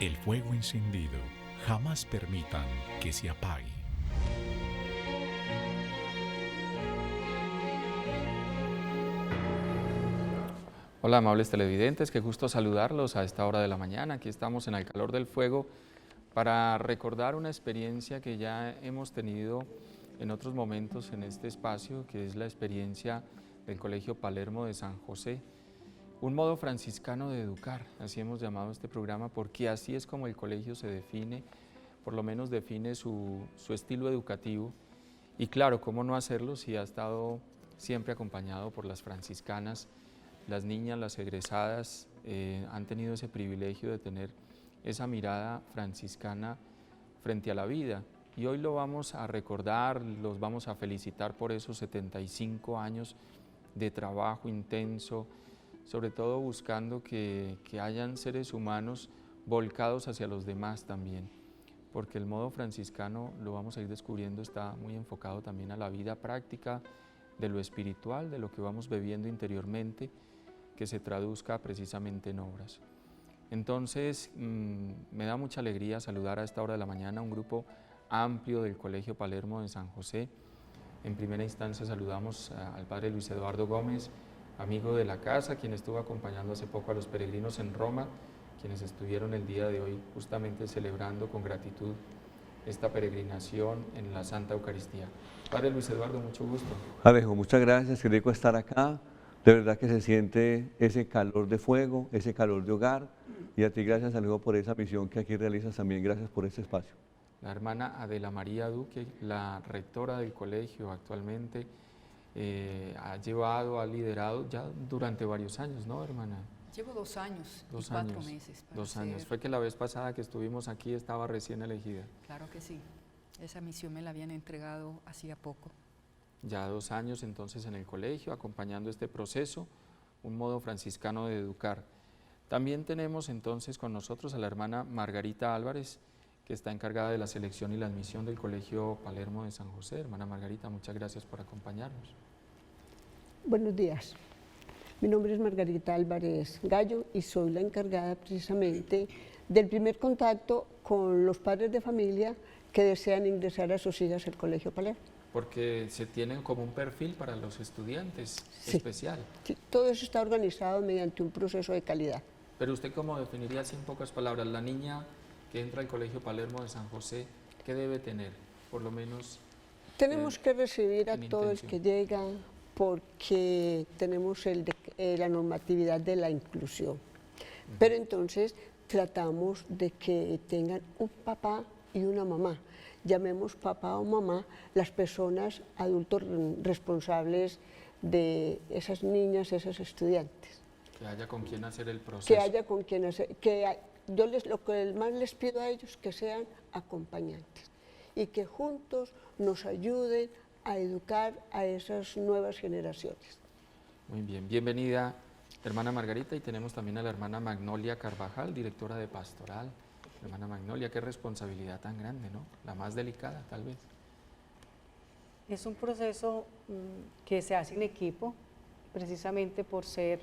El fuego encendido, jamás permitan que se apague. Hola amables televidentes, qué gusto saludarlos a esta hora de la mañana. Aquí estamos en el calor del fuego para recordar una experiencia que ya hemos tenido en otros momentos en este espacio, que es la experiencia del Colegio Palermo de San José. Un modo franciscano de educar, así hemos llamado este programa, porque así es como el colegio se define, por lo menos define su estilo educativo. Y claro, ¿cómo no hacerlo si ha estado siempre acompañado por las franciscanas? Las niñas, las egresadas, han tenido ese privilegio de tener esa mirada franciscana frente a la vida. Y hoy lo vamos a recordar, los vamos a felicitar por esos 75 años de trabajo intenso, sobre todo buscando que hayan seres humanos volcados hacia los demás también, porque el modo franciscano, lo vamos a ir descubriendo, está muy enfocado también a la vida práctica, de lo espiritual, de lo que vamos bebiendo interiormente, que se traduzca precisamente en obras. Entonces, me da mucha alegría saludar a esta hora de la mañana a un grupo amplio del Colegio Palermo de San José. En primera instancia saludamos al padre Luis Eduardo Gómez, amigo de la casa, quien estuvo acompañando hace poco a los peregrinos en Roma, quienes estuvieron el día de hoy justamente celebrando con gratitud esta peregrinación en la Santa Eucaristía. Padre Luis Eduardo, mucho gusto. Alejo, muchas gracias, qué rico estar acá. De verdad que se siente ese calor de fuego, ese calor de hogar. Y a ti gracias, Alejo, por esa misión que aquí realizas también. Gracias por este espacio. La hermana Adela María Duque, la rectora del colegio actualmente, ha llevado, ha liderado ya durante varios años, ¿no, hermana? Llevo 2 años y 4 meses. 2 años. Fue que la vez pasada que estuvimos aquí estaba recién elegida. Claro que sí. Esa misión me la habían entregado hacía poco. Ya 2 años entonces en el colegio, acompañando este proceso, un modo franciscano de educar. También tenemos entonces con nosotros a la hermana Margarita Álvarez, que está encargada de la selección y la admisión del Colegio Palermo de San José. Hermana Margarita, muchas gracias por acompañarnos. Buenos días. Mi nombre es Margarita Álvarez Gallo y soy la encargada precisamente del primer contacto con los padres de familia que desean ingresar a sus hijas al Colegio Palermo. Porque se tienen como un perfil para los estudiantes especial. Sí, todo eso está organizado mediante un proceso de calidad. Pero usted, ¿cómo definiría así en pocas palabras la niña que entra al Colegio Palermo de San José? ¿Qué debe tener? Por lo menos... Tenemos que recibir a todo el que llega porque tenemos la normatividad de la inclusión. Pero entonces tratamos de que tengan un papá y una mamá. Llamemos papá o mamá las personas adultos responsables de esas niñas, esos estudiantes. Que haya con quien hacer el proceso. Que haya con quien hacer, yo lo que más les pido a ellos que sean acompañantes y que juntos nos ayuden a educar a esas nuevas generaciones. Muy bien, bienvenida hermana Margarita, y tenemos también a la hermana Magnolia Carvajal, directora de Pastoral. Hermana Magnolia, qué responsabilidad tan grande, ¿no? La más delicada, tal vez. Es un proceso que se hace en equipo, precisamente por ser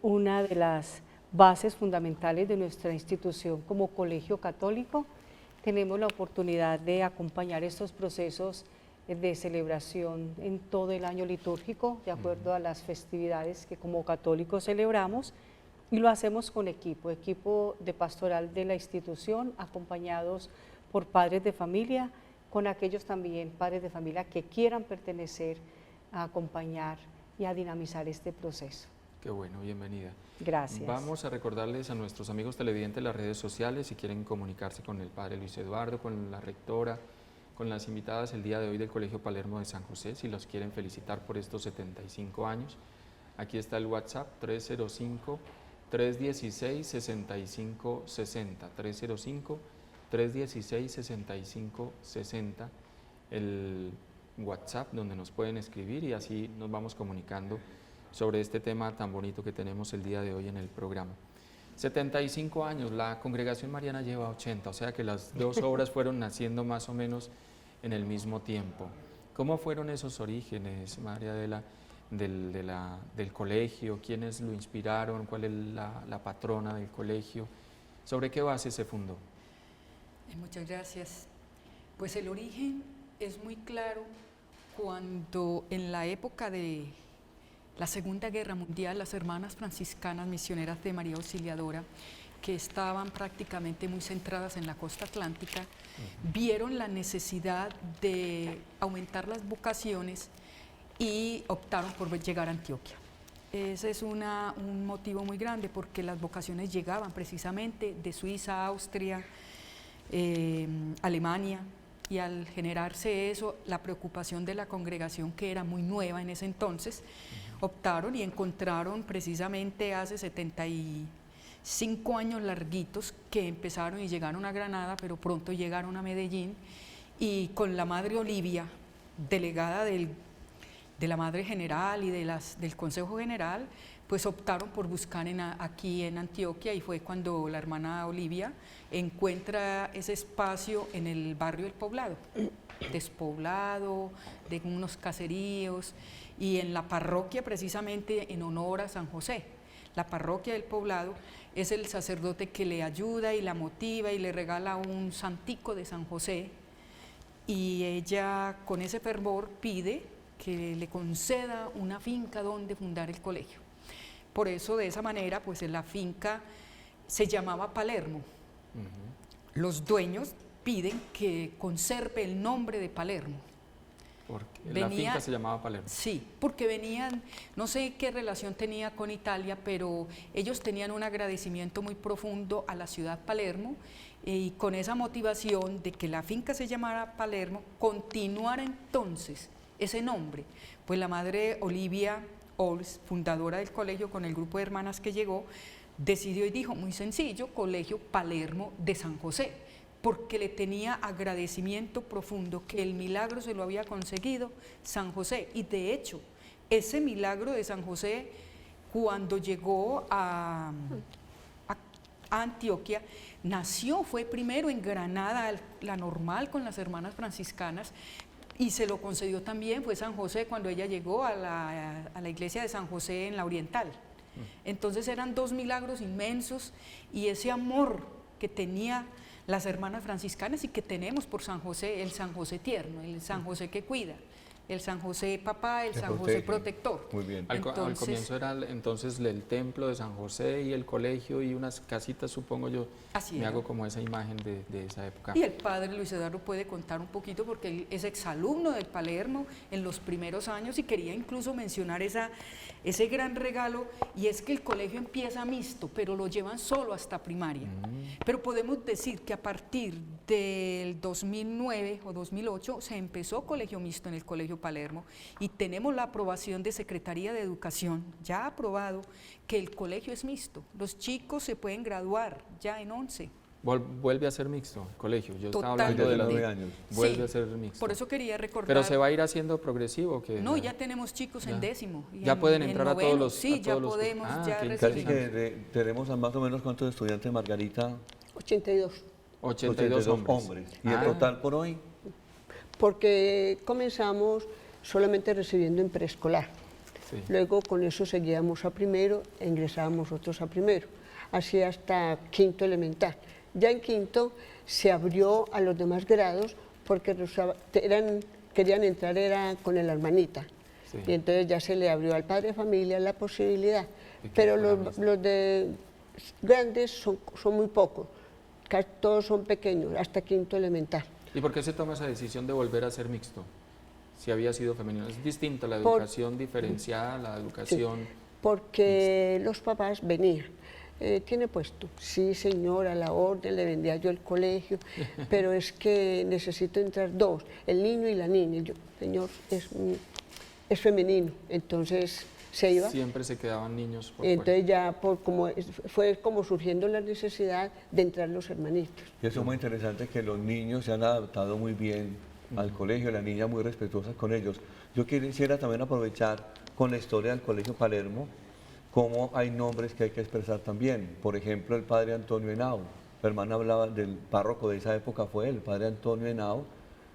una de las bases fundamentales de nuestra institución como colegio católico. Tenemos la oportunidad de acompañar estos procesos de celebración en todo el año litúrgico, de acuerdo a las festividades que como católicos celebramos, y lo hacemos con equipo de pastoral de la institución, acompañados por padres de familia, con aquellos también padres de familia que quieran pertenecer a acompañar y a dinamizar este proceso. Qué bueno, bienvenida. Gracias. Vamos a recordarles a nuestros amigos televidentes las redes sociales, si quieren comunicarse con el padre Luis Eduardo, con la rectora, con las invitadas el día de hoy del Colegio Palermo de San José, si los quieren felicitar por estos 75 años. Aquí está el WhatsApp 305-316-6560, 305-316-6560, el WhatsApp donde nos pueden escribir y así nos vamos comunicando sobre este tema tan bonito que tenemos el día de hoy en el programa. 75 años, la Congregación Mariana lleva 80, o sea que las dos obras fueron naciendo más o menos en el mismo tiempo. ¿Cómo fueron esos orígenes, María Adela, del colegio? ¿Quiénes lo inspiraron? ¿Cuál es la patrona del colegio? ¿Sobre qué base se fundó? Muchas gracias. Pues el origen es muy claro cuando en la época de la Segunda Guerra Mundial las hermanas franciscanas misioneras de María Auxiliadora, que estaban prácticamente muy centradas en la costa atlántica, vieron la necesidad de aumentar las vocaciones y optaron por llegar a Antioquia. Ese es un motivo muy grande porque las vocaciones llegaban precisamente de Suiza, Austria, Alemania, y al generarse eso, la preocupación de la congregación, que era muy nueva en ese entonces, optaron y encontraron precisamente hace 75 años larguitos que empezaron y llegaron a Granada, pero pronto llegaron a Medellín, y con la Madre Olivia, delegada de la Madre General y del Consejo General, pues optaron por buscar aquí en Antioquia, y fue cuando la hermana Olivia encuentra ese espacio en el barrio del Poblado, despoblado, de unos caseríos, y en la parroquia precisamente en honor a San José. La parroquia del Poblado es el sacerdote que le ayuda y la motiva y le regala un santico de San José, y ella con ese fervor pide que le conceda una finca donde fundar el colegio. Por eso, de esa manera, pues en la finca se llamaba Palermo. Los dueños piden que conserve el nombre de Palermo. Porque la finca se llamaba Palermo. Sí, porque venían, no sé qué relación tenía con Italia, pero ellos tenían un agradecimiento muy profundo a la ciudad Palermo, y con esa motivación de que la finca se llamara Palermo, continuara entonces ese nombre. Pues la madre Olivia Ols, fundadora del colegio con el grupo de hermanas que llegó, decidió y dijo, muy sencillo, Colegio Palermo de San José, porque le tenía agradecimiento profundo que el milagro se lo había conseguido San José. Y de hecho, ese milagro de San José, cuando llegó a Antioquia, fue primero en Granada, la normal con las hermanas franciscanas, y se lo concedió también, fue San José cuando ella llegó a la iglesia de San José en la Oriental. Entonces eran dos milagros inmensos, y ese amor que tenía las hermanas franciscanas y que tenemos por San José, el San José tierno, el San José que cuida, el San José papá, el San José protector. Muy bien. Al comienzo era entonces el templo de San José y el colegio y unas casitas, supongo yo. Así me era. hago como esa imagen de esa época. Y el padre Luis Eduardo puede contar un poquito porque él es exalumno del Palermo en los primeros años, y quería incluso mencionar ese gran regalo, y es que el colegio empieza mixto, pero lo llevan solo hasta primaria. Pero podemos decir que a partir del 2009 o 2008 se empezó colegio mixto en el Colegio Palermo, y tenemos la aprobación de Secretaría de Educación, ya aprobado, que el colegio es mixto. Los chicos se pueden graduar ya en 11. Vuelve a ser mixto el colegio. Yo estaba Totalmente. hablando de Desde los 9 años. Vuelve Sí, a ser mixto. por eso quería recordar. Pero se va a ir haciendo progresivo. ¿Que No, ya tenemos chicos en décimo. y ya pueden en entrar a noveno. todos los. Sí, a ya todos los podemos, ya qué Casi recibimos. que tenemos a más o menos cuántos estudiantes, Margarita. 82. 82 hombres. ¿Y el total por hoy? Porque comenzamos solamente recibiendo en preescolar. Sí. Luego con eso seguíamos a primero e ingresábamos otros a primero, así hasta quinto elemental. Ya en quinto se abrió a los demás grados porque querían entrar con el hermanita. Sí. Y entonces ya se le abrió al padre de familia la posibilidad. Pero los de grandes son muy pocos, casi todos son pequeños, hasta quinto elemental. ¿Y por qué se toma esa decisión de volver a ser mixto? Si había sido femenino. Es distinta la educación diferenciada, la educación. Sí, porque los papás venían. ¿Tiene puesto? Sí, señora, a la orden, le vendía yo el colegio, pero es que necesito entrar dos, el niño y la niña. Y yo, señor, es femenino, entonces se iba. Siempre se quedaban niños por Entonces ya fue como surgiendo la necesidad de entrar los hermanitos. Y eso es muy interesante, que los niños se han adaptado muy bien al colegio, las niñas muy respetuosas con ellos. Yo quisiera también aprovechar con la historia del Colegio Palermo, cómo hay nombres que hay que expresar también. Por ejemplo, el padre Antonio Henao. La hermana hablaba del párroco de esa época, fue el padre Antonio Henao,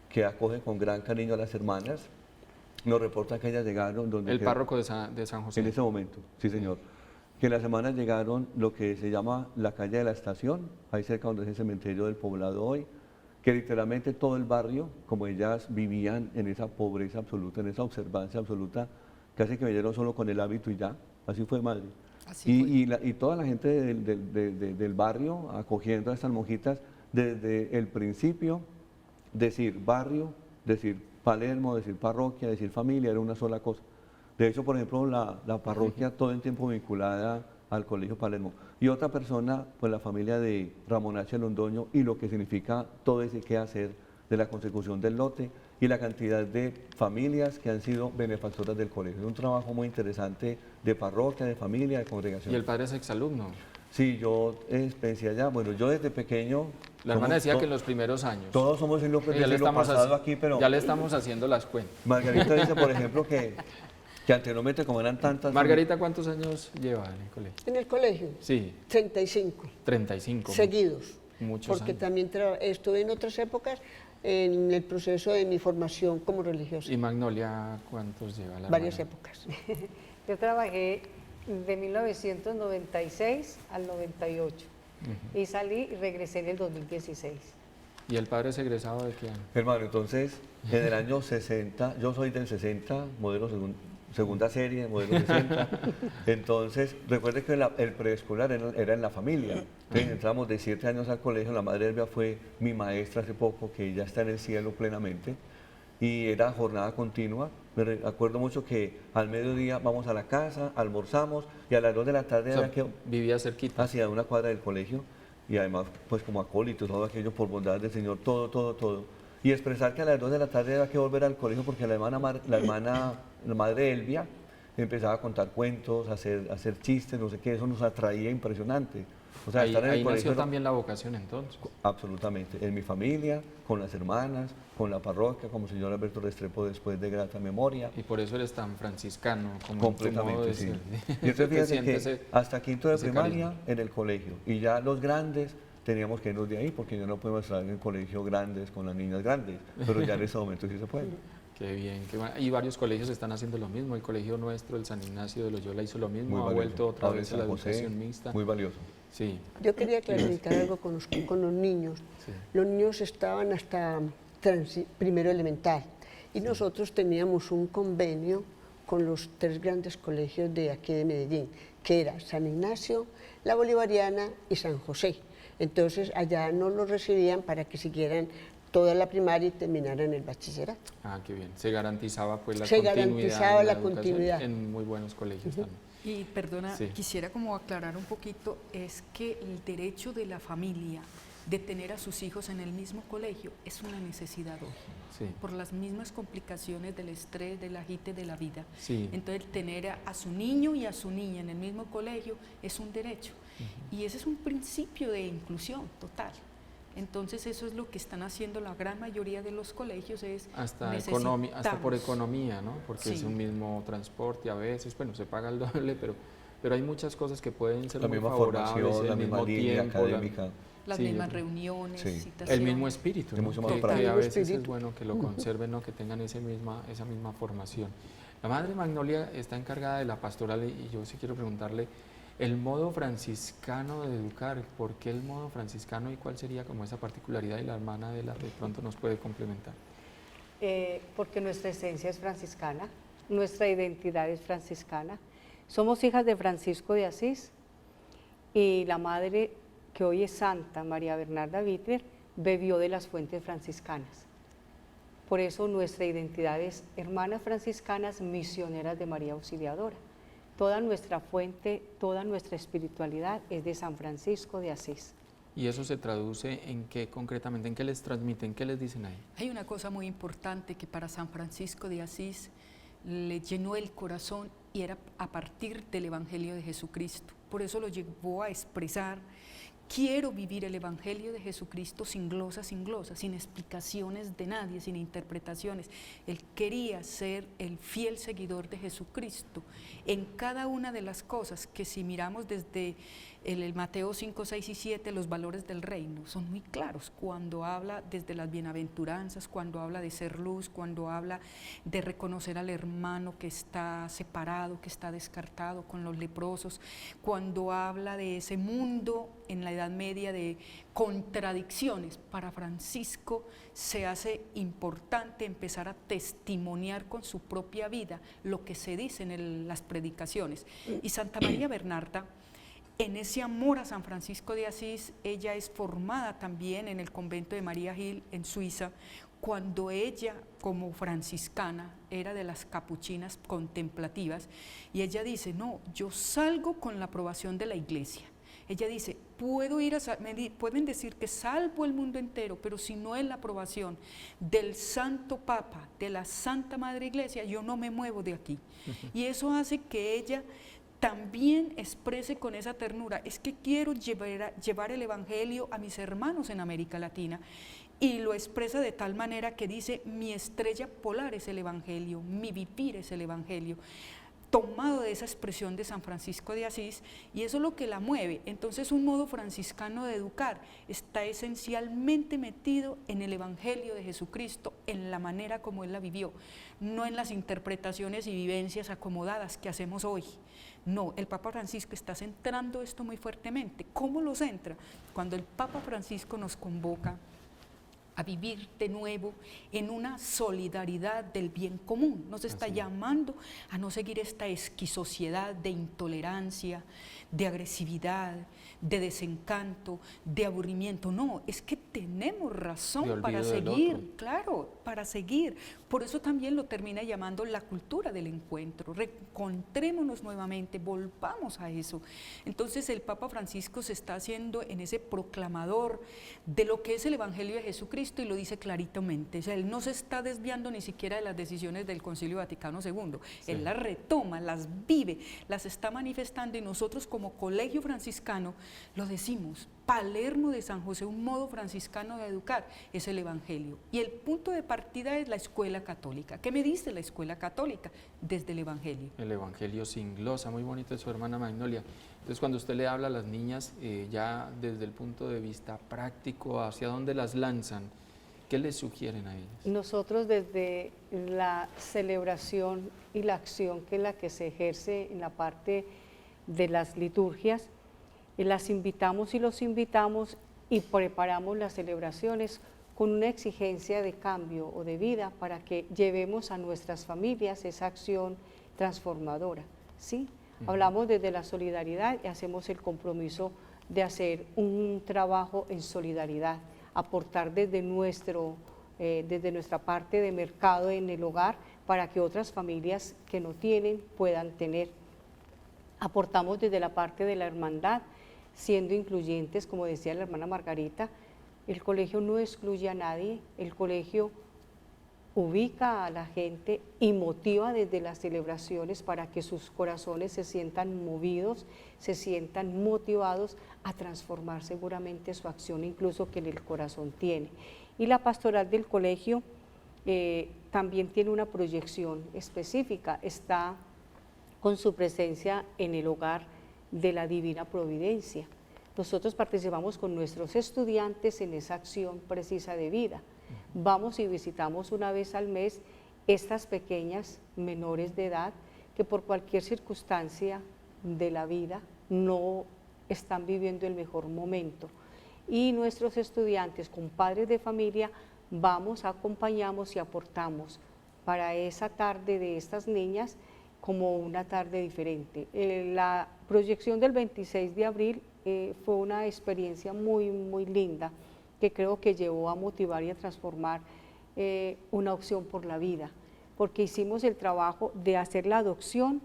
que acoge con gran cariño a las hermanas. Nos reporta que ellas llegaron donde... El párroco de San José. En ese momento, sí señor. que en la semana llegaron lo que se llama la calle de la Estación, ahí cerca donde es el cementerio del Poblado hoy, que literalmente todo el barrio, como ellas vivían en esa pobreza absoluta, en esa observancia absoluta, casi que vinieron solo con el hábito y ya, así fue, madre. Y toda la gente del barrio acogiendo a estas monjitas desde el principio, decir barrio, decir Palermo, decir parroquia, decir familia, era una sola cosa. De hecho, por ejemplo, la parroquia todo el tiempo vinculada al Colegio Palermo. Y otra persona, pues la familia de Ramón H. Londoño y lo que significa todo ese quehacer de la consecución del lote y la cantidad de familias que han sido benefactoras del colegio. Es un trabajo muy interesante de parroquia, de familia, de congregación. ¿Y el padre es exalumno? Sí, yo pensé allá, bueno, yo desde pequeño... La hermana decía que en los primeros años. Todos somos en lo pasado aquí, pero... Ya le estamos haciendo las cuentas. Margarita dice, por ejemplo, que anteriormente como eran tantas... Margarita, ¿cuántos años lleva en el colegio? En el colegio, Sí. 35. 35. Seguidos. Muchos porque años. También estuve en otras épocas en el proceso de mi formación como religiosa. ¿Y Magnolia cuántos lleva la Varias hermana? épocas. Yo trabajé de 1996 al 98 y salí y regresé en el 2016. ¿Y el padre es egresado de qué año? Hermano, entonces, en el año 60, yo soy del 60, modelo segunda serie, modelo 60. Entonces, recuerde que el preescolar era en la familia. Entonces, entramos de 7 años al colegio. La madre Elvia fue mi maestra hace poco, que ya está en el cielo plenamente. Y era jornada continua. Me acuerdo mucho que al mediodía vamos a la casa, almorzamos y a las 2 de la tarde O sea, era que vivía cerquita. hacia una cuadra del colegio y además pues como acólito, todo aquello por bondad del Señor, todo. Y expresar que a las 2 de la tarde había que volver al colegio porque la madre Elvia empezaba a contar cuentos, a hacer chistes, no sé qué, eso nos atraía impresionante. O sea, estar en el ahí colegio nació también la vocación entonces. absolutamente, en mi familia, con las hermanas, con la parroquia, como señor Alberto Restrepo después de grata memoria. Y por eso eres tan franciscano, como Completamente, sí. Y entonces fíjate que hasta quinto de primaria carisma en el colegio y ya los grandes teníamos que irnos de ahí porque ya no podemos estar en el colegio grandes con las niñas grandes, pero ya en ese momento sí se puede. Qué bien, qué bueno. Y varios colegios están haciendo lo mismo. El colegio nuestro, el San Ignacio de Loyola, hizo lo mismo, Muy ha valioso. vuelto otra Ahora vez a San la José, educación mixta. Muy valioso. Sí, Yo quería clarificar algo con los niños. sí. Los niños estaban hasta primero elemental y nosotros teníamos un convenio con los 3 grandes colegios de aquí de Medellín, que era San Ignacio, la Bolivariana y San José. Entonces allá nos los recibían para que siguieran toda la primaria y terminaran el bachillerato. Ah, qué bien. Se garantizaba pues la Se continuidad. garantizaba en la educación continuidad. En muy buenos colegios también. Y perdona, Sí. quisiera como aclarar un poquito, es que el derecho de la familia de tener a sus hijos en el mismo colegio es una necesidad hoy, Sí, por las mismas complicaciones del estrés, del agite de la vida. sí. Entonces, tener a su niño y a su niña en el mismo colegio es un derecho. Y ese es un principio de inclusión total. Entonces, eso es lo que están haciendo la gran mayoría de los colegios, es hasta por necesitamos. economía, ¿no? Porque es Sí. un mismo transporte a veces, bueno, se paga el doble, pero hay muchas cosas que pueden ser La muy misma favorables, formación, el la misma mismo línea tiempo, académica. Las Sí, mismas yo- reuniones, Sí. citaciones. el mismo espíritu, Es ¿no? mucho más que práctico. a veces es Espíritu. bueno que lo conserven, ¿no? Que tengan esa misma formación. La Madre Magnolia está encargada de la pastoral y yo sí quiero preguntarle el modo franciscano de educar, ¿por qué el modo franciscano y cuál sería como esa particularidad? Y la hermana de pronto nos puede complementar. Porque nuestra esencia es franciscana, nuestra identidad es franciscana. Somos hijas de Francisco de Asís y la madre que hoy es santa, María Bernarda Bitter, bebió de las fuentes franciscanas. Por eso nuestra identidad es hermanas franciscanas misioneras de María Auxiliadora. Toda nuestra fuente, toda nuestra espiritualidad es de San Francisco de Asís. ¿Y eso se traduce en qué concretamente? ¿En qué les transmiten? ¿Qué les dicen ahí? Hay una cosa muy importante que para San Francisco de Asís le llenó el corazón y era a partir del Evangelio de Jesucristo, por eso lo llevó a expresar: quiero vivir el Evangelio de Jesucristo sin glosas, sin explicaciones de nadie, sin interpretaciones. Él quería ser el fiel seguidor de Jesucristo en cada una de las cosas que, si miramos desde el Mateo 5, 6 y 7, los valores del reino son muy claros cuando habla desde las bienaventuranzas, cuando habla de ser luz, cuando habla de reconocer al hermano que está separado, que está descartado, con los leprosos, cuando habla de ese mundo en la Edad Media de contradicciones. Para Francisco se hace importante empezar a testimoniar con su propia vida lo que se dice en las predicaciones. Y Santa María Bernarda, en ese amor a San Francisco de Asís, ella es formada también en el convento de María Gil en Suiza, cuando ella, como franciscana, era de las capuchinas contemplativas, y ella dice: no, yo salgo con la aprobación de la Iglesia. Ella dice: pueden decir que salvo el mundo entero, pero si no es la aprobación del Santo Papa, de la Santa Madre Iglesia, yo no me muevo de aquí. Y eso hace que ella también exprese con esa ternura: es que quiero llevar el Evangelio a mis hermanos en América Latina, y lo expresa de tal manera que dice: mi estrella polar es el Evangelio, mi vivir es el Evangelio, tomado de esa expresión de San Francisco de Asís, y eso es lo que la mueve. Entonces, un modo franciscano de educar está esencialmente metido en el Evangelio de Jesucristo, en la manera como él la vivió, no en las interpretaciones y vivencias acomodadas que hacemos hoy. No, el Papa Francisco está centrando esto muy fuertemente. ¿Cómo lo centra? Cuando el Papa Francisco nos convoca a vivir de nuevo en una solidaridad del bien común. Nos está llamando a no seguir esta esquizociedad de intolerancia, de agresividad, de desencanto, de aburrimiento. No, es que tenemos razón para seguir, claro, para seguir. Por eso también lo termina llamando la cultura del encuentro. Reencontrémonos nuevamente, volvamos a eso. Entonces el Papa Francisco se está haciendo en ese proclamador de lo que es el Evangelio de Jesucristo, y lo dice claritamente. O sea, él no se está desviando ni siquiera de las decisiones del Concilio Vaticano II. Sí. Él las retoma, las vive, las está manifestando, y nosotros como colegio franciscano lo decimos: Palermo de San José, un modo franciscano de educar es el Evangelio. Y el punto de partida es la escuela católica. ¿Qué me dice la escuela católica? Desde el Evangelio. El Evangelio sin glosa, muy bonito de su hermana Magnolia. Entonces, cuando usted le habla a las niñas, ya desde el punto de vista práctico, ¿hacia dónde las lanzan? ¿Qué les sugieren a ellas? Nosotros, desde la celebración y la acción, que es la que se ejerce en la parte de las liturgias, las invitamos y los invitamos y preparamos las celebraciones con una exigencia de cambio o de vida para que llevemos a nuestras familias esa acción transformadora, ¿sí? Hablamos desde la solidaridad y hacemos el compromiso de hacer un trabajo en solidaridad, aportar desde nuestra parte de mercado en el hogar para que otras familias que no tienen puedan tener. Aportamos desde la parte de la hermandad, siendo incluyentes, como decía la hermana Margarita. El colegio no excluye a nadie, el colegio ubica a la gente y motiva desde las celebraciones para que sus corazones se sientan movidos, se sientan motivados a transformar seguramente su acción, incluso que el corazón tiene. Y la pastoral del colegio también tiene una proyección específica, está con su presencia en el hogar de la Divina Providencia. Nosotros participamos con nuestros estudiantes en esa acción precisa de vida. Vamos y visitamos una vez al mes estas pequeñas menores de edad que por cualquier circunstancia de la vida no están viviendo el mejor momento. Y nuestros estudiantes con padres de familia vamos, acompañamos y aportamos para esa tarde de estas niñas como una tarde diferente. La proyección del 26 de abril fue una experiencia muy, muy linda, que creo que llevó a motivar y a transformar una opción por la vida, porque hicimos el trabajo de hacer la adopción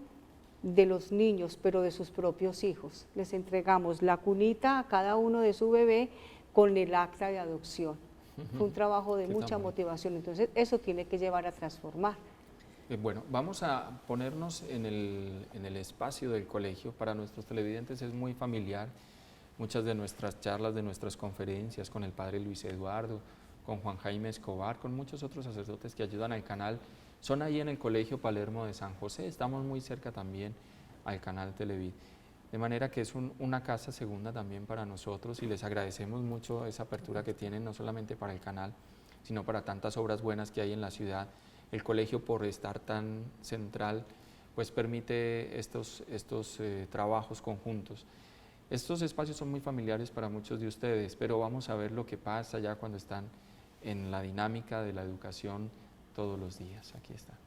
de los niños, pero de sus propios hijos. Les entregamos la cunita a cada uno de su bebé con el acta de adopción. Fue un trabajo de mucha motivación, entonces eso tiene que llevar a transformar. Bueno, vamos a ponernos en el espacio del colegio. Para nuestros televidentes es muy familiar. Muchas de nuestras charlas, de nuestras conferencias con el padre Luis Eduardo, con Juan Jaime Escobar, con muchos otros sacerdotes que ayudan al canal, son ahí en el Colegio Palermo de San José. Estamos muy cerca también al canal Televid. De manera que es una casa segunda también para nosotros y les agradecemos mucho esa apertura que tienen, no solamente para el canal, sino para tantas obras buenas que hay en la ciudad. El colegio, por estar tan central, pues permite estos trabajos conjuntos. Estos espacios son muy familiares para muchos de ustedes, pero vamos a ver lo que pasa ya cuando están en la dinámica de la educación todos los días. Aquí está.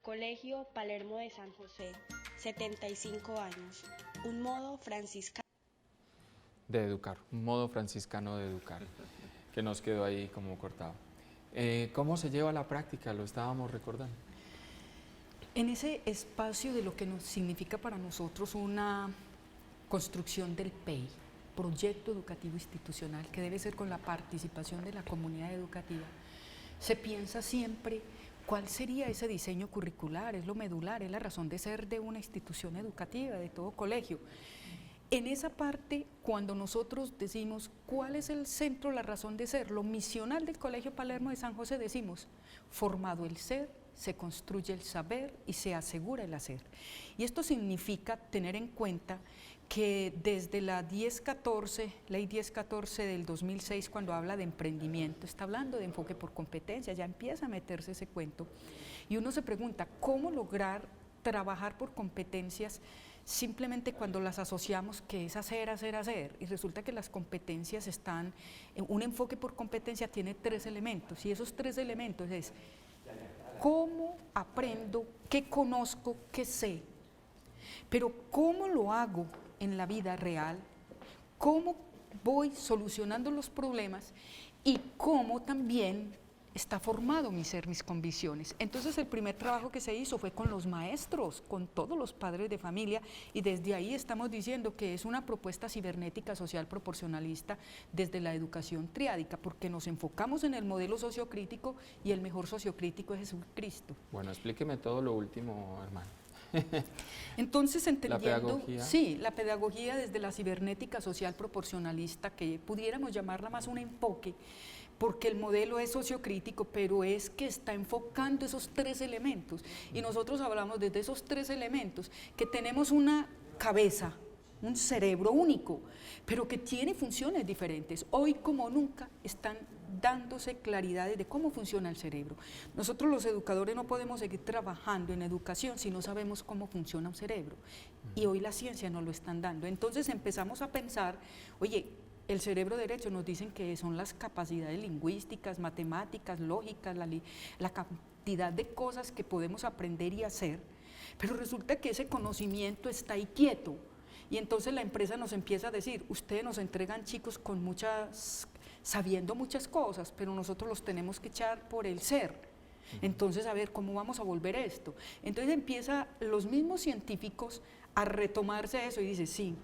Colegio Palermo de San José, 75 años, un modo franciscano De educar, un modo franciscano de educar, que nos quedó ahí como cortado. ¿Cómo se lleva a la práctica? Lo estábamos recordando. En ese espacio de lo que nos significa para nosotros una construcción del PEI, Proyecto Educativo Institucional, que debe ser con la participación de la comunidad educativa, se piensa siempre cuál sería ese diseño curricular, es lo medular, es la razón de ser de una institución educativa, de todo colegio. En esa parte, cuando nosotros decimos cuál es el centro, la razón de ser, lo misional del Colegio Palermo de San José, decimos, formado el ser, se construye el saber y se asegura el hacer. Y esto significa tener en cuenta que desde la 1014, ley 1014 del 2006, cuando habla de emprendimiento, está hablando de enfoque por competencia, ya empieza a meterse ese cuento. Y uno se pregunta, ¿cómo lograr trabajar por competencias simplemente cuando las asociamos que es hacer, hacer, hacer? Y resulta que las competencias están, un enfoque por competencia tiene 3 elementos, y esos 3 elementos es cómo aprendo, qué conozco, qué sé, pero cómo lo hago en la vida real, cómo voy solucionando los problemas y cómo también está formado mi ser, mis convicciones. Entonces el primer trabajo que se hizo fue con los maestros, con todos los padres de familia, y desde ahí estamos diciendo que es una propuesta cibernética social proporcionalista desde la educación triádica, porque nos enfocamos en el modelo sociocrítico y el mejor sociocrítico es Jesucristo. Bueno, explíqueme todo lo último, hermano. Entonces, entendiendo, la pedagogía desde la cibernética social proporcionalista, que pudiéramos llamarla más un enfoque, porque el modelo es sociocrítico, pero es que está enfocando esos 3 elementos. Y nosotros hablamos desde esos 3 elementos, que tenemos una cabeza, un cerebro único, pero que tiene funciones diferentes. Hoy como nunca están dándose claridades de cómo funciona el cerebro. Nosotros los educadores no podemos seguir trabajando en educación si no sabemos cómo funciona un cerebro, y hoy la ciencia nos lo están dando. Entonces empezamos a pensar, oye, el cerebro derecho nos dicen que son las capacidades lingüísticas, matemáticas, lógicas, la cantidad de cosas que podemos aprender y hacer, pero resulta que ese conocimiento está ahí quieto, y entonces la empresa nos empieza a decir, ustedes nos entregan chicos con sabiendo muchas cosas, pero nosotros los tenemos que echar por el ser. Entonces, a ver, ¿cómo vamos a volver esto? Entonces empieza los mismos científicos a retomarse eso y dice, sí,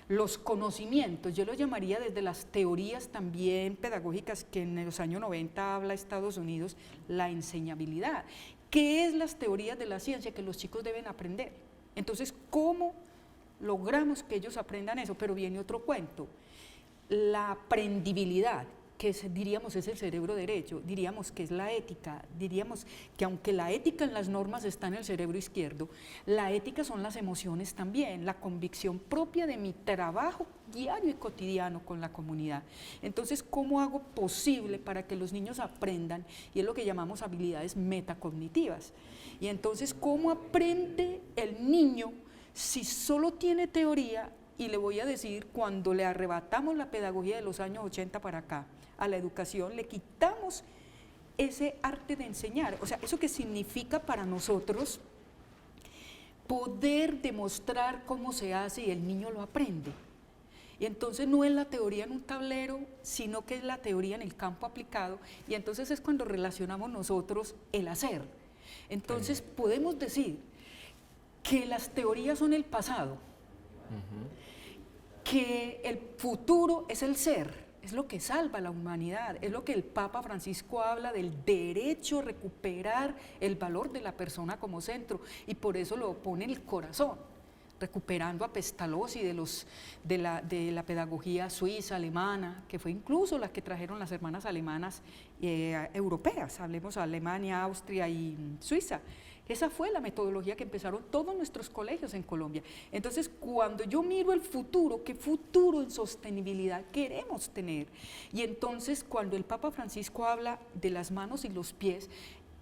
los conocimientos, yo lo llamaría desde las teorías también pedagógicas que en los años 90 habla Estados Unidos, la enseñabilidad. ¿Qué es las teorías de la ciencia que los chicos deben aprender? Entonces, ¿cómo logramos que ellos aprendan eso? Pero viene otro cuento, la aprendibilidad, que diríamos es el cerebro derecho, diríamos que es la ética, diríamos que aunque la ética en las normas está en el cerebro izquierdo, la ética son las emociones también, la convicción propia de mi trabajo diario y cotidiano con la comunidad. Entonces, ¿cómo hago posible para que los niños aprendan? Y es lo que llamamos habilidades metacognitivas. Y entonces, ¿cómo aprende el niño si solo tiene teoría? Y le voy a decir, cuando le arrebatamos la pedagogía de los años 80 para acá a la educación, le quitamos ese arte de enseñar, o sea, eso que significa para nosotros poder demostrar cómo se hace y el niño lo aprende. Y entonces no es la teoría en un tablero, sino que es la teoría en el campo aplicado, y entonces es cuando relacionamos nosotros el hacer. Entonces podemos decir que las teorías son el pasado, que el futuro es el ser, es lo que salva a la humanidad, es lo que el Papa Francisco habla del derecho a recuperar el valor de la persona como centro, y por eso lo pone en el corazón, recuperando a Pestalozzi de la pedagogía suiza, alemana, que fue incluso la que trajeron las hermanas alemanas europeas, hablemos de Alemania, Austria y Suiza. Esa fue la metodología que empezaron todos nuestros colegios en Colombia. Entonces, cuando yo miro el futuro, ¿qué futuro en sostenibilidad queremos tener? Y entonces, cuando el Papa Francisco habla de las manos y los pies,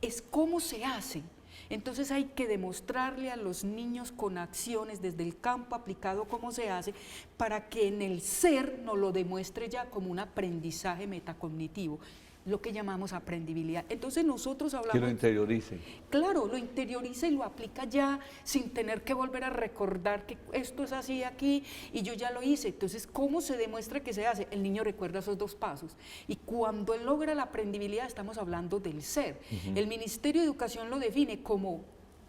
es cómo se hace. Entonces hay que demostrarle a los niños con acciones desde el campo aplicado cómo se hace, para que en el ser nos lo demuestre ya como un aprendizaje metacognitivo, lo que llamamos aprendibilidad. Entonces nosotros hablamos... Que lo interiorice. Claro, lo interioriza y lo aplica ya sin tener que volver a recordar que esto es así aquí y yo ya lo hice. Entonces, ¿cómo se demuestra que se hace? El niño recuerda esos dos pasos. Y cuando él logra la aprendibilidad, estamos hablando del ser. El Ministerio de Educación lo define como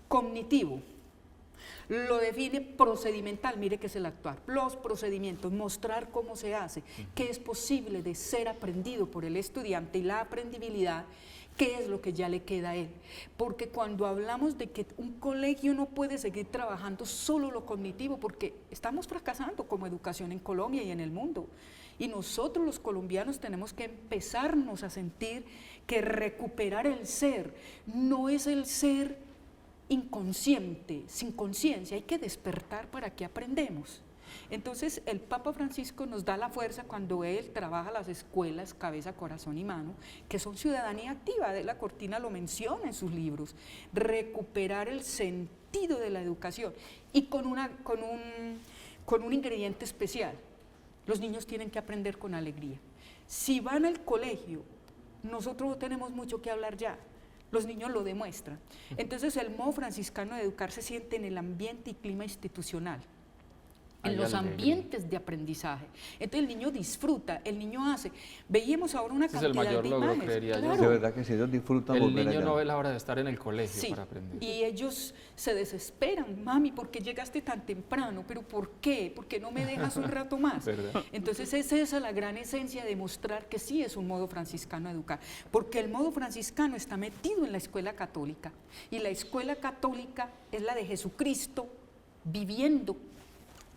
cognitivo, lo define procedimental, mire que es el actuar, los procedimientos, mostrar cómo se hace, qué es posible de ser aprendido por el estudiante, y la aprendibilidad, qué es lo que ya le queda a él. Porque cuando hablamos de que un colegio no puede seguir trabajando solo lo cognitivo, porque estamos fracasando como educación en Colombia y en el mundo, y nosotros los colombianos tenemos que empezarnos a sentir que recuperar el ser no es el ser inconsciente, sin conciencia, hay que despertar para que aprendemos. Entonces el Papa Francisco nos da la fuerza cuando él trabaja las escuelas cabeza, corazón y mano, que son ciudadanía activa. De la Cortina lo menciona en sus libros, recuperar el sentido de la educación, y con un ingrediente especial: los niños tienen que aprender con alegría. Si van al colegio, nosotros no tenemos mucho que hablar ya, los niños lo demuestran. Entonces el modo franciscano de educar se siente en el ambiente y clima institucional, en los ambientes de aprendizaje. Entonces el niño disfruta, el niño hace. Veíamos ahora una cantidad de imágenes. Es el mayor logro, creería yo. De verdad que si ellos disfrutan volver allá. El niño no ve la hora de estar en el colegio para aprender. Y ellos se desesperan: mami, ¿por qué llegaste tan temprano? ¿Pero por qué? ¿Por qué no me dejas un rato más? Entonces es esa la gran esencia de mostrar que sí es un modo franciscano de educar, porque el modo franciscano está metido en la escuela católica, y la escuela católica es la de Jesucristo viviendo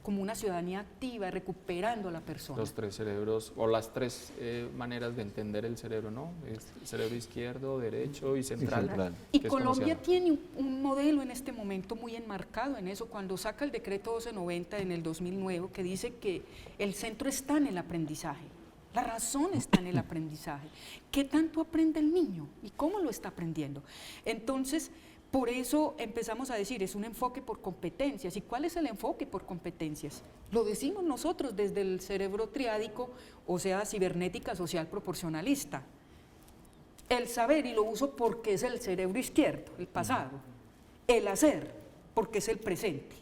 como una ciudadanía activa, recuperando a la persona. Los tres cerebros, o las tres maneras de entender el cerebro, ¿no? Es el cerebro izquierdo, derecho y central. Y Colombia tiene un modelo en este momento muy enmarcado en eso, cuando saca el decreto 1290 en el 2009, que dice que el centro está en el aprendizaje. La razón está en el aprendizaje. ¿Qué tanto aprende el niño y cómo lo está aprendiendo? Entonces, por eso empezamos a decir, es un enfoque por competencias. ¿Y cuál es el enfoque por competencias? Lo decimos nosotros desde el cerebro triádico, o sea, cibernética social proporcionalista. El saber, y lo uso porque es el cerebro izquierdo, el pasado. El hacer, porque es el presente.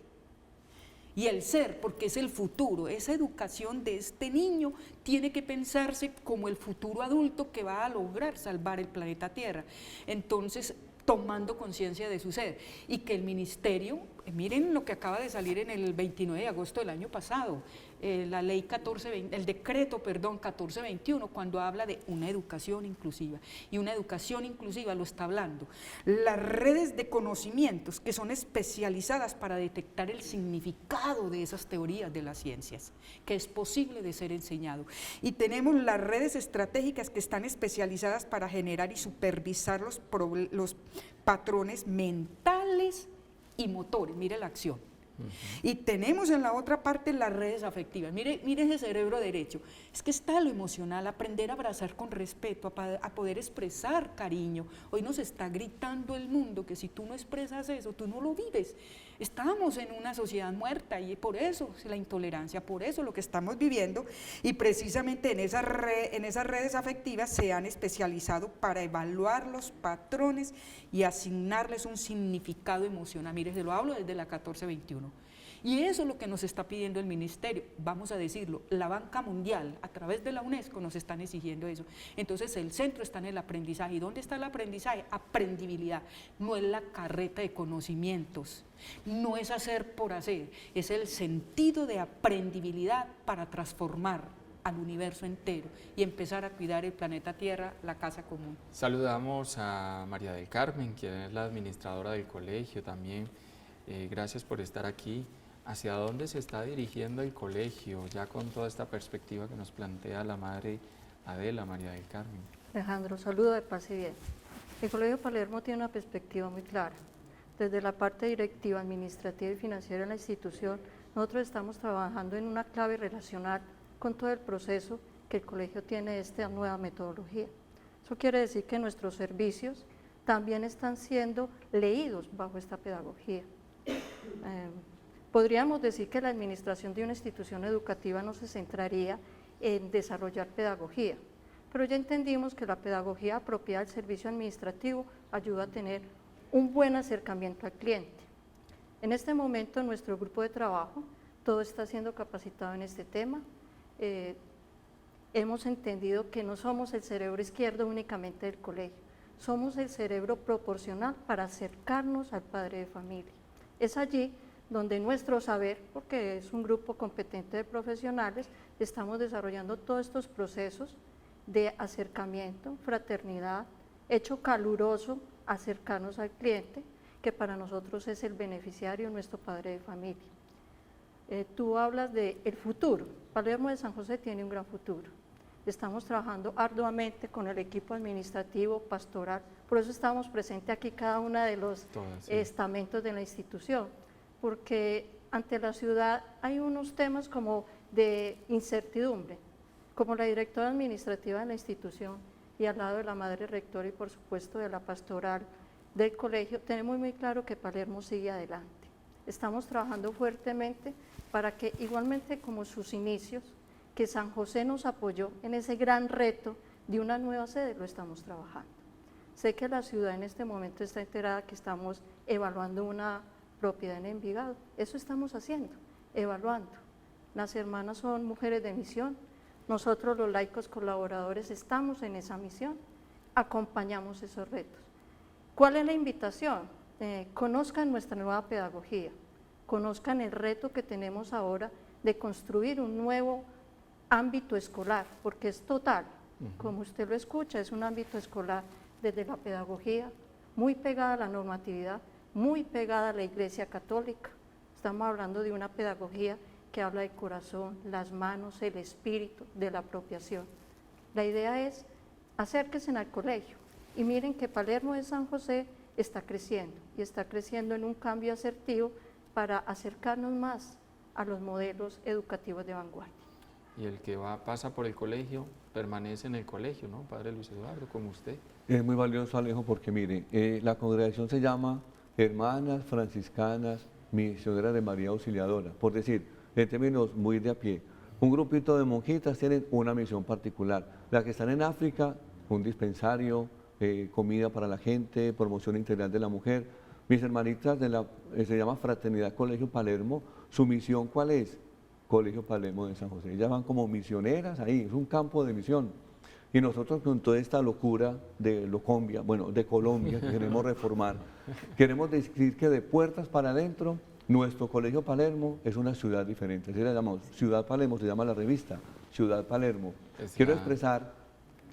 Y el ser, porque es el futuro. Esa educación de este niño tiene que pensarse como el futuro adulto que va a lograr salvar el planeta Tierra. Entonces, tomando conciencia de su ser, y que el ministerio, miren lo que acaba de salir en el 29 de agosto del año pasado, la ley 1420, el decreto, perdón, 1421, cuando habla de una educación inclusiva, y una educación inclusiva lo está hablando, las redes de conocimientos que son especializadas para detectar el significado de esas teorías de las ciencias, que es posible de ser enseñado, y tenemos las redes estratégicas que están especializadas para generar y supervisar los patrones mentales y motores, mire la acción. Y tenemos en la otra parte las redes afectivas, mire ese cerebro derecho, es que está lo emocional, aprender a abrazar con respeto, a poder expresar cariño. Hoy nos está gritando el mundo que si tú no expresas eso, tú no lo vives. Estamos en una sociedad muerta y por eso la intolerancia, por eso lo que estamos viviendo, y precisamente en esas redes afectivas se han especializado para evaluar los patrones y asignarles un significado emocional. Mire, se lo hablo desde la 1421. Y eso es lo que nos está pidiendo el ministerio, vamos a decirlo, la banca mundial, a través de la UNESCO nos están exigiendo eso. Entonces el centro está en el aprendizaje. ¿Y dónde está el aprendizaje? Aprendibilidad, no es la carreta de conocimientos, no es hacer por hacer, es el sentido de aprendibilidad para transformar al universo entero y empezar a cuidar el planeta Tierra, la casa común. Saludamos a María del Carmen, quien es la administradora del colegio también. Gracias por estar aquí. ¿Hacia dónde se está dirigiendo el colegio, ya con toda esta perspectiva que nos plantea la madre Adela, María del Carmen? Alejandro, saludo de paz y bien. El Colegio Palermo tiene una perspectiva muy clara. Desde la parte directiva, administrativa y financiera de la institución, nosotros estamos trabajando en una clave relacional con todo el proceso que el colegio tiene de esta nueva metodología. Eso quiere decir que nuestros servicios también están siendo leídos bajo esta pedagogía. Podríamos decir que la administración de una institución educativa no se centraría en desarrollar pedagogía, pero ya entendimos que la pedagogía apropiada del servicio administrativo ayuda a tener un buen acercamiento al cliente. En este momento, nuestro grupo de trabajo, todo está siendo capacitado en este tema. Hemos entendido que no somos el cerebro izquierdo únicamente del colegio, somos el cerebro proporcional para acercarnos al padre de familia. Es allí donde nuestro saber, porque es un grupo competente de profesionales, estamos desarrollando todos estos procesos de acercamiento, fraternidad, hecho caluroso, acercarnos al cliente, que para nosotros es el beneficiario, nuestro padre de familia. Tú hablas del futuro. Palermo de San José tiene un gran futuro. Estamos trabajando arduamente con el equipo administrativo, pastoral, por eso estamos presentes aquí cada uno de los estamentos de la institución, porque ante la ciudad hay unos temas como de incertidumbre, como la directora administrativa de la institución y al lado de la madre rectora y por supuesto de la pastoral del colegio, tenemos muy claro que Palermo sigue adelante. Estamos trabajando fuertemente para que igualmente como sus inicios, que San José nos apoyó en ese gran reto de una nueva sede, lo estamos trabajando. Sé que la ciudad en este momento está enterada que estamos evaluando una propiedad en Envigado, eso estamos haciendo, evaluando. Las hermanas son mujeres de misión, nosotros los laicos colaboradores estamos en esa misión, acompañamos esos retos. ¿Cuál es la invitación? Conozcan nuestra nueva pedagogía, conozcan el reto que tenemos ahora de construir un nuevo ámbito escolar, porque es total, como usted lo escucha, es un ámbito escolar desde la pedagogía, muy pegada a la normatividad, muy pegada a la Iglesia Católica. Estamos hablando de una pedagogía que habla de corazón, las manos, el espíritu, de la apropiación. La idea es acérquense al colegio y miren que Palermo de San José está creciendo y está creciendo en un cambio asertivo para acercarnos más a los modelos educativos de vanguardia. Y el que pasa por el colegio permanece en el colegio, ¿no? Padre Luis Eduardo, como usted. Es muy valioso, Alejo, porque mire, la congregación se llama Hermanas Franciscanas Misioneras de María Auxiliadora, por decir, en términos muy de a pie. Un grupito de monjitas tienen una misión particular. Las que están en África, un dispensario, comida para la gente, promoción integral de la mujer. Mis hermanitas se llama Fraternidad Colegio Palermo. ¿Su misión cuál es? Colegio Palermo de San José. Ellas van como misioneras ahí, es un campo de misión. Y nosotros con toda esta locura de Colombia, que queremos reformar, queremos decir que de puertas para adentro, nuestro Colegio Palermo es una ciudad diferente. Así la llamamos, Ciudad Palermo, se llama la revista, Ciudad Palermo. Quiero expresar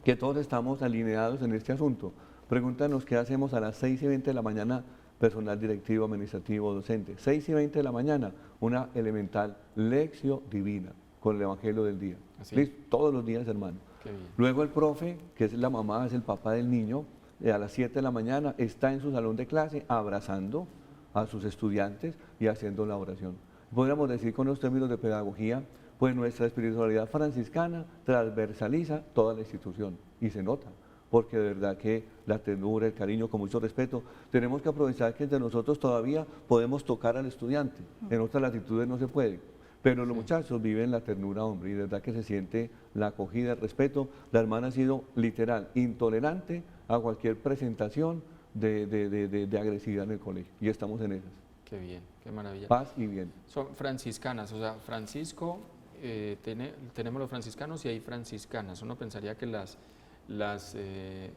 que todos estamos alineados en este asunto. Pregúntanos qué hacemos a las 6:20 de la mañana, personal directivo, administrativo, docente. 6:20 de la mañana, una elemental lección divina con el Evangelio del día. ¿Listo? Todos los días, hermano. Luego el profe, que es la mamá, es el papá del niño, a las 7 de la mañana está en su salón de clase abrazando a sus estudiantes y haciendo la oración. Podríamos decir con los términos de pedagogía, pues nuestra espiritualidad franciscana transversaliza toda la institución y se nota, porque de verdad que la ternura, el cariño, con mucho respeto, tenemos que aprovechar que entre nosotros todavía podemos tocar al estudiante, en otras latitudes no se puede. Pero los muchachos viven la ternura, hombre, y de verdad que se siente la acogida, el respeto. La hermana ha sido literal, intolerante a cualquier presentación de agresividad en el colegio, y estamos en esas. Qué bien, qué maravilla. Paz y bien. Son franciscanas, o sea, Francisco, tenemos los franciscanos y hay franciscanas. Uno pensaría que las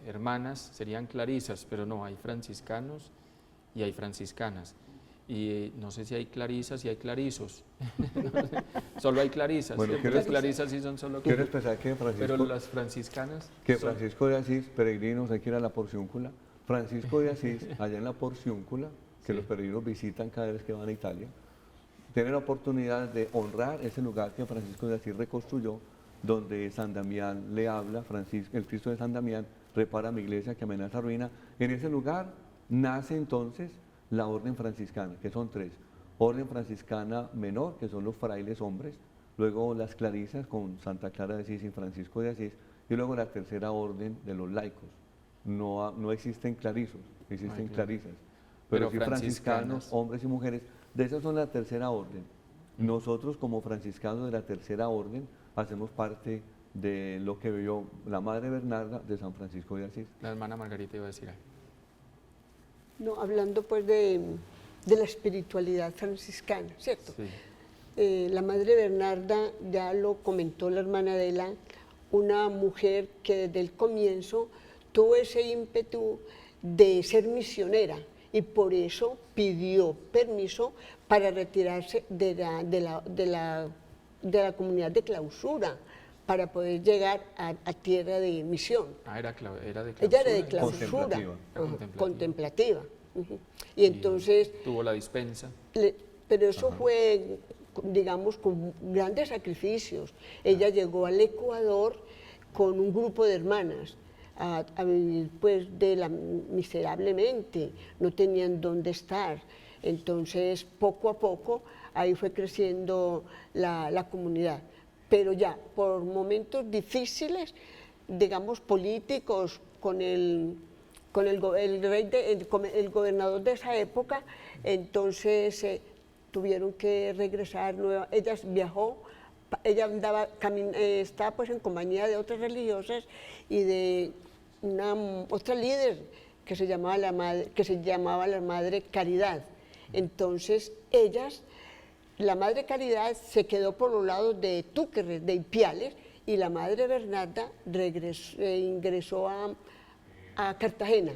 hermanas serían clarisas, pero no, hay franciscanos y hay franciscanas. Y no sé si hay clarisas y hay clarizos. Solo hay clarisas. Bueno, las clarisas sí son solo quiero expresar que Francisco, pero las franciscanas que Francisco de Asís, peregrinos, hay que ir a la Porciúncula. Francisco de Asís, allá en la Porciúncula, que los peregrinos visitan cada vez que van a Italia, tienen la oportunidad de honrar ese lugar que Francisco de Asís reconstruyó, donde San Damián le habla, el Cristo de San Damián repara mi iglesia que amenaza ruina. En ese lugar nace entonces la orden franciscana, que son 3. Orden franciscana menor, que son los frailes hombres, luego las clarisas con Santa Clara de Asís y Francisco de Asís, y luego la tercera orden de los laicos. No existen clarizos, existen clarisas, pero sí franciscanos, hombres y mujeres, de esas son la tercera orden. Nosotros como franciscanos de la tercera orden hacemos parte de lo que vio la Madre Bernarda de San Francisco de Asís. La hermana Margarita iba a decir algo. No, hablando pues de la espiritualidad franciscana, ¿cierto? Sí. La Madre Bernarda, ya lo comentó la hermana Adela, una mujer que desde el comienzo tuvo ese ímpetu de ser misionera y por eso pidió permiso para retirarse de la comunidad de clausura, para poder llegar a tierra de misión. Era de clausura. Ella era de clausura, contemplativa. Y entonces... Tuvo la dispensa. Pero eso fue, digamos, con grandes sacrificios. Ella llegó al Ecuador con un grupo de hermanas a vivir pues miserablemente, no tenían dónde estar. Entonces, poco a poco, ahí fue creciendo la comunidad. Pero ya, por momentos difíciles, digamos, políticos, con el gobernador de esa época, entonces tuvieron que regresar. Ella viajó, ella estaba pues en compañía de otras religiosas y de otra líder que se llamaba la Madre Caridad. Entonces la Madre Caridad se quedó por los lados de Túquerres, de Ipiales, y la Madre Bernarda ingresó a Cartagena,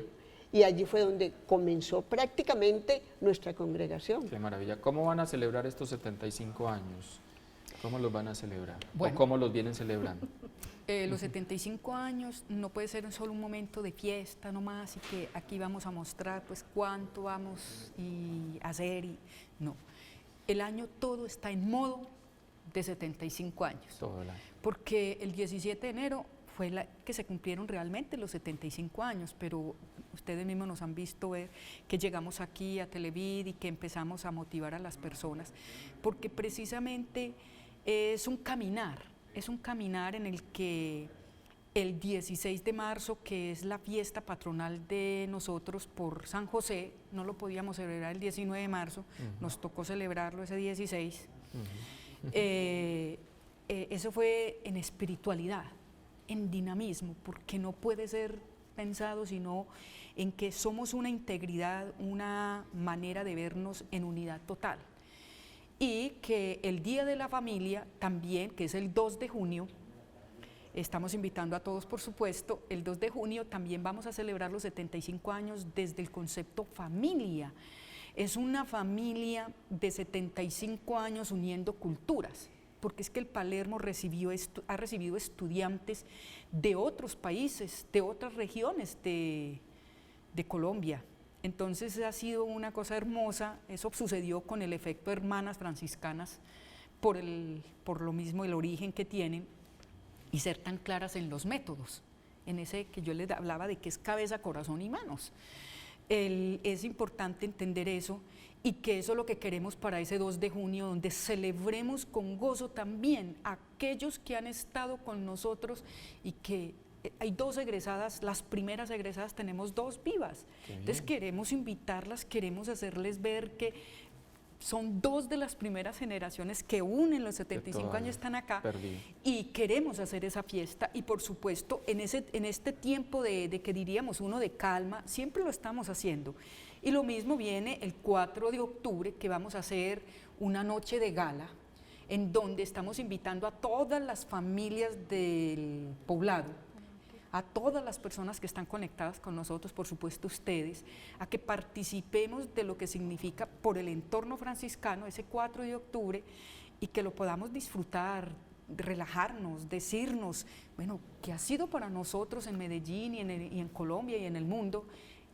y allí fue donde comenzó prácticamente nuestra congregación. Qué maravilla. ¿Cómo van a celebrar estos 75 años? ¿Cómo los van a celebrar? Bueno, ¿O cómo los vienen celebrando? Los 75 años no puede ser solo un momento de fiesta nomás y que aquí vamos a mostrar pues cuánto vamos a hacer. No, el año todo está en modo de 75 años. Todo el año. Porque el 17 de enero fue que se cumplieron realmente los 75 años, pero ustedes mismos nos han visto ver que llegamos aquí a Televid y que empezamos a motivar a las personas, porque precisamente es un caminar en el que el 16 de marzo, que es la fiesta patronal de nosotros por San José, no lo podíamos celebrar el 19 de marzo, nos tocó celebrarlo ese 16, eso fue en espiritualidad, en dinamismo, porque no puede ser pensado sino en que somos una integridad, una manera de vernos en unidad total. Y que el Día de la Familia también, que es el 2 de junio, estamos invitando a todos, por supuesto, el 2 de junio también vamos a celebrar los 75 años desde el concepto familia. Es una familia de 75 años uniendo culturas, porque es que el Palermo ha recibido estudiantes de otros países, de otras regiones de Colombia. Entonces ha sido una cosa hermosa, eso sucedió con el efecto Hermanas Franciscanas, por lo mismo el origen que tienen, y ser tan claras en los métodos, en ese que yo les hablaba de que es cabeza, corazón y manos. Es importante entender eso y que eso es lo que queremos para ese 2 de junio, donde celebremos con gozo también a aquellos que han estado con nosotros y que hay 2 egresadas, las primeras egresadas tenemos 2 vivas. Entonces queremos invitarlas, queremos hacerles ver que son 2 de las primeras generaciones que unen los 75 años, están acá y queremos hacer esa fiesta y por supuesto en este tiempo de que diríamos uno de calma, siempre lo estamos haciendo. Y lo mismo viene el 4 de octubre que vamos a hacer una noche de gala en donde estamos invitando a todas las familias del poblado, a todas las personas que están conectadas con nosotros, por supuesto ustedes, a que participemos de lo que significa por el entorno franciscano ese 4 de octubre y que lo podamos disfrutar, relajarnos, decirnos, bueno, ¿qué ha sido para nosotros en Medellín y en Colombia y en el mundo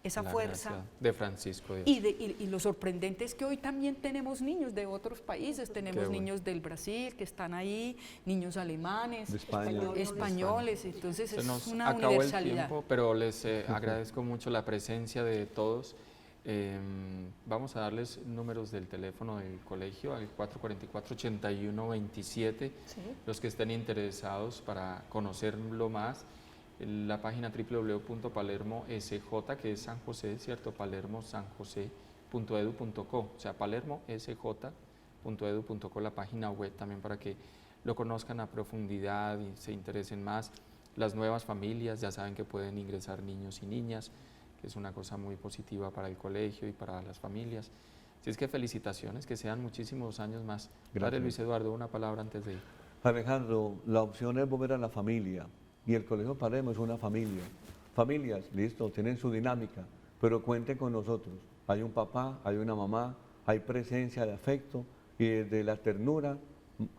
esa fuerza de Francisco Dios. Y lo sorprendente es que hoy también tenemos niños de otros países, tenemos niños del Brasil que están ahí, niños alemanes, españoles, entonces es una universalidad. El tiempo, pero les agradezco mucho la presencia de todos. Vamos a darles números del teléfono del colegio al 444-8127, los que estén interesados para conocerlo más. La página www.palermosj, que es San José, ¿cierto? palermosanjose.edu.co, o sea, palermosj.edu.co, la página web también para que lo conozcan a profundidad y se interesen más. Las nuevas familias, ya saben que pueden ingresar niños y niñas, que es una cosa muy positiva para el colegio y para las familias. Así es que felicitaciones, que sean muchísimos años más. Padre Luis Eduardo, una palabra antes de ir. Alejandro, la opción es volver a la familia. Y el Colegio Palermo es una familia. Familias, listo, tienen su dinámica, pero cuenten con nosotros. Hay un papá, hay una mamá, hay presencia de afecto y desde la ternura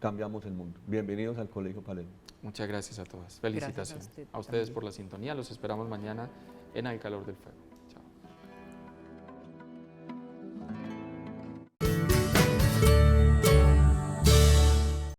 cambiamos el mundo. Bienvenidos al Colegio Palermo. Muchas gracias a todas. Felicitaciones. A ustedes por la sintonía. Los esperamos mañana en Al Calor del Fuego.